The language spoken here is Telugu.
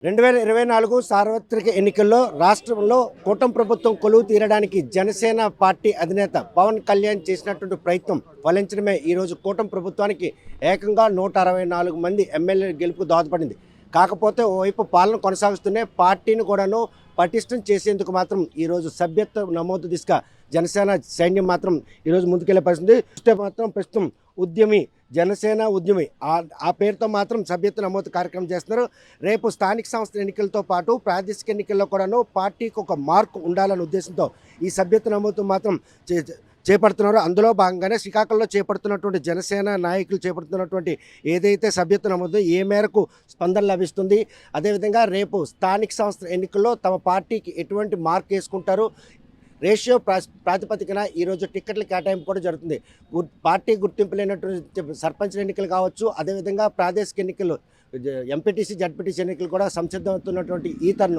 2024 సార్వత్రిక ఎన్నికల్లో రాష్ట్రంలో కూటమి ప్రభుత్వం కొలువు తీరడానికి జనసేన పార్టీ అధినేత పవన్ కళ్యాణ్ చేసినటువంటి ప్రయత్నం ఫలించడమే ఈరోజు కూటమి ప్రభుత్వానికి ఏకంగా 164 మంది ఎమ్మెల్యే గెలుపు దోహదపడింది. కాకపోతే ఓవైపు పాలన కొనసాగుతూనే పార్టీని కూడాను పటిష్టం చేసేందుకు మాత్రం ఈరోజు సభ్యత్వ నమోదు దిశగా జనసేన సైన్యం మాత్రం ఈరోజు ముందుకెళ్లే పరిస్థితి. చూస్తే మాత్రం ప్రస్తుతం ఉద్యమి జనసేన ఉద్యమి ఆ పేరుతో మాత్రం సభ్యత్వ నమోదు కార్యక్రమం చేస్తున్నారు. రేపు స్థానిక సంస్థల ఎన్నికలతో పాటు ప్రాదేశిక ఎన్నికల్లో కూడాను పార్టీకి ఒక మార్కు ఉండాలనే ఉద్దేశంతో ఈ సభ్యత్వ నమోదు మాత్రం చేపడుతున్నారు. అందులో భాగంగానే శ్రీకాకుళంలో చేపడుతున్నటువంటి జనసేన నాయకులు చేపడుతున్నటువంటి ఏదైతే సభ్యత్వ నమోదు ఏ మేరకు స్పందన లభిస్తుంది, అదేవిధంగా రేపు స్థానిక సంస్థల ఎన్నికల్లో తమ పార్టీకి ఎటువంటి మార్క్ వేసుకుంటారు, రేషియో ప్రాతిపదికన ఈరోజు టిక్కెట్ల కేటాయింపు కూడా జరుగుతుంది. పార్టీ గుర్తింపు లేనటువంటి సర్పంచ్ ఎన్నికలు కావచ్చు, అదేవిధంగా ప్రాదేశిక ఎన్నికలు ఎంపీటీసీ జడ్పీటీసీ ఎన్నికలు కూడా సంసిద్ధమవుతున్నటువంటి ఈ తరుణం